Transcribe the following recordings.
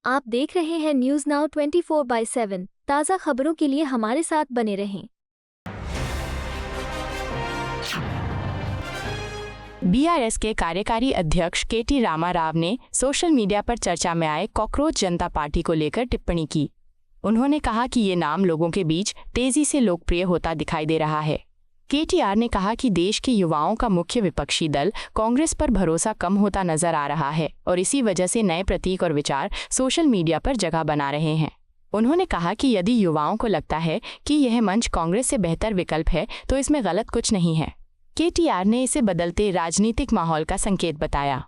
आप देख रहे हैं न्यूज़ नाउ 24/7। ताज़ा खबरों के लिए हमारे साथ बने रहें। बीआरएस के कार्यकारी अध्यक्ष केटी रामाराव ने सोशल मीडिया पर चर्चा में आए कॉकरोच जनता पार्टी को लेकर टिप्पणी की। उन्होंने कहा कि ये नाम लोगों के बीच तेजी से लोकप्रिय होता दिखाई दे रहा है। केटीआर ने कहा कि देश के युवाओं का मुख्य विपक्षी दल कांग्रेस पर भरोसा कम होता नजर आ रहा है और इसी वजह से नए प्रतीक और विचार सोशल मीडिया पर जगह बना रहे हैं। उन्होंने कहा कि यदि युवाओं को लगता है कि यह मंच कांग्रेस से बेहतर विकल्प है तो इसमें गलत कुछ नहीं है। केटीआर ने इसे बदलते राजनीतिक माहौल का संकेत बताया।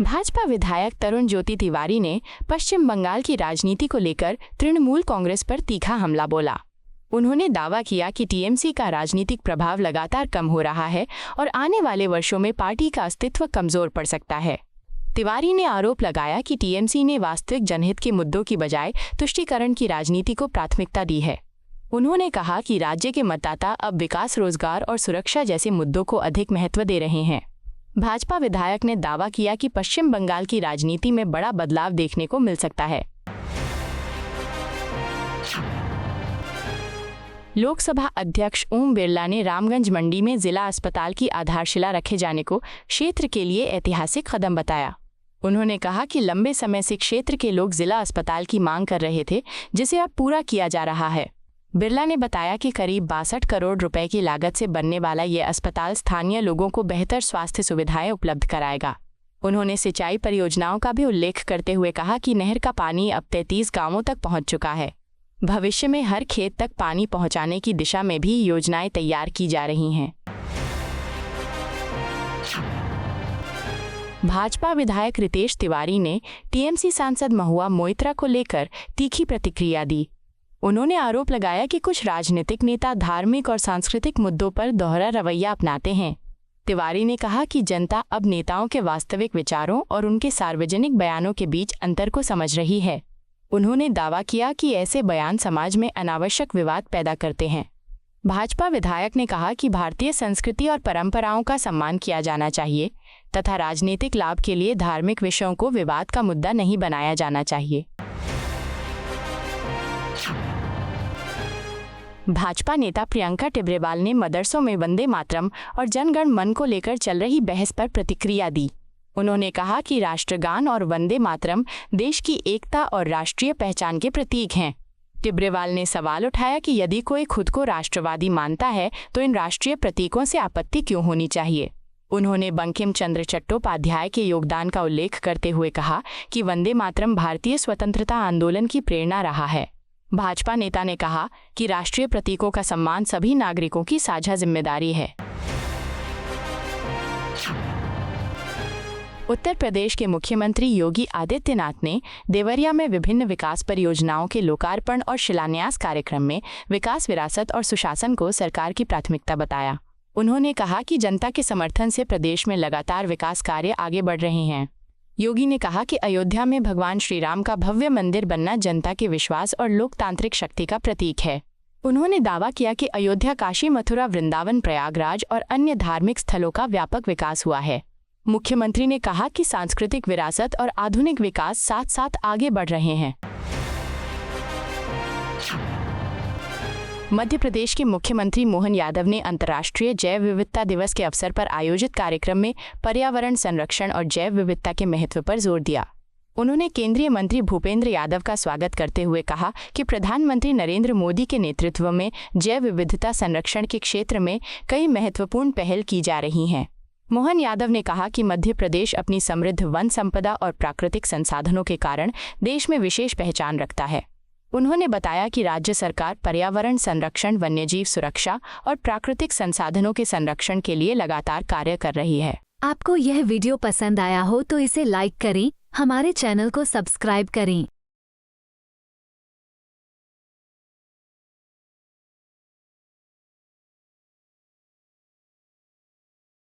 भाजपा विधायक तरुण ज्योति तिवारी ने पश्चिम बंगाल की राजनीति को लेकर तृणमूल कांग्रेस पर तीखा हमला बोला। उन्होंने दावा किया कि टीएमसी का राजनीतिक प्रभाव लगातार कम हो रहा है और आने वाले वर्षों में पार्टी का अस्तित्व कमजोर पड़ सकता है। तिवारी ने आरोप लगाया कि टीएमसी ने वास्तविक जनहित के मुद्दों की बजाय तुष्टीकरण की राजनीति को प्राथमिकता दी है। उन्होंने कहा कि राज्य के मतदाता अब विकास, रोजगार और सुरक्षा जैसे मुद्दों को अधिक महत्व दे रहे हैं। भाजपा विधायक ने दावा किया कि पश्चिम बंगाल की राजनीति में बड़ा बदलाव देखने को मिल सकता है। लोकसभा अध्यक्ष ओम बिरला ने रामगंज मंडी में जिला अस्पताल की आधारशिला रखे जाने को क्षेत्र के लिए ऐतिहासिक कदम बताया। उन्होंने कहा कि लंबे समय से क्षेत्र के लोग जिला अस्पताल की मांग कर रहे थे, जिसे अब पूरा किया जा रहा है। बिरला ने बताया कि करीब 62 करोड़ रुपए की लागत से बनने वाला ये अस्पताल स्थानीय लोगों को बेहतर स्वास्थ्य सुविधाएं उपलब्ध कराएगा। उन्होंने सिंचाई परियोजनाओं का भी उल्लेख करते हुए कहा कि नहर का पानी अब 33 गांवों तक पहुंच चुका है। भविष्य में हर खेत तक पानी पहुंचाने की दिशा में भी योजनाएं तैयार की जा रही हैं। भाजपा विधायक रितेश तिवारी ने टीएमसी सांसद महुआ मोइत्रा को लेकर तीखी प्रतिक्रिया दी। उन्होंने आरोप लगाया कि कुछ राजनीतिक नेता धार्मिक और सांस्कृतिक मुद्दों पर दोहरा रवैया अपनाते हैं। तिवारी ने कहा कि जनता अब नेताओं के वास्तविक विचारों और उनके सार्वजनिक बयानों के बीच अंतर को समझ रही है। उन्होंने दावा किया कि ऐसे बयान समाज में अनावश्यक विवाद पैदा करते हैं। भाजपा विधायक ने कहा कि भारतीय संस्कृति और परंपराओं का सम्मान किया जाना चाहिए तथा राजनीतिक लाभ के लिए धार्मिक विषयों को विवाद का मुद्दा नहीं बनाया जाना चाहिए। भाजपा नेता प्रियंका टिब्रेवाल ने मदरसों में वंदे मातरम और जनगण मन को लेकर चल रही बहस पर प्रतिक्रिया दी। उन्होंने कहा कि राष्ट्रगान और वंदे मातरम देश की एकता और राष्ट्रीय पहचान के प्रतीक हैं। टिब्रेवाल ने सवाल उठाया कि यदि कोई खुद को राष्ट्रवादी मानता है तो इन राष्ट्रीय प्रतीकों से आपत्ति क्यों होनी चाहिए। उन्होंने बंकिम चंद्र चट्टोपाध्याय के योगदान का उल्लेख करते हुए कहा कि वंदे मातरम भारतीय स्वतंत्रता आंदोलन की प्रेरणा रहा है। भाजपा नेता ने कहा कि राष्ट्रीय प्रतीकों का सम्मान सभी नागरिकों की साझा जिम्मेदारी है। उत्तर प्रदेश के मुख्यमंत्री योगी आदित्यनाथ ने देवरिया में विभिन्न विकास परियोजनाओं के लोकार्पण और शिलान्यास कार्यक्रम में विकास, विरासत और सुशासन को सरकार की प्राथमिकता बताया। उन्होंने कहा कि जनता के समर्थन से प्रदेश में लगातार विकास कार्य आगे बढ़ रहे हैं। योगी ने कहा कि अयोध्या में भगवान श्री राम का भव्य मंदिर बनना जनता के विश्वास और लोकतांत्रिक शक्ति का प्रतीक है। उन्होंने दावा किया कि अयोध्या, काशी, मथुरा, वृंदावन, प्रयागराज और अन्य धार्मिक स्थलों का व्यापक विकास हुआ है। मुख्यमंत्री ने कहा कि सांस्कृतिक विरासत और आधुनिक विकास साथ साथ आगे बढ़ रहे हैं। मध्य प्रदेश के मुख्यमंत्री मोहन यादव ने अंतर्राष्ट्रीय जैव विविधता दिवस के अवसर पर आयोजित कार्यक्रम में पर्यावरण संरक्षण और जैव विविधता के महत्व पर जोर दिया। उन्होंने केंद्रीय मंत्री भूपेंद्र यादव का स्वागत करते हुए कहा कि प्रधानमंत्री नरेंद्र मोदी के नेतृत्व में जैव विविधता संरक्षण के क्षेत्र में कई महत्वपूर्ण पहल की जा रही हैं। मोहन यादव ने कहा कि मध्य प्रदेश अपनी समृद्ध वन संपदा और प्राकृतिक संसाधनों के कारण देश में विशेष पहचान रखता है। उन्होंने बताया कि राज्य सरकार पर्यावरण संरक्षण, वन्यजीव सुरक्षा और प्राकृतिक संसाधनों के संरक्षण के लिए लगातार कार्य कर रही है। आपको यह वीडियो पसंद आया हो तो इसे लाइक करें, हमारे चैनल को सब्सक्राइब करें।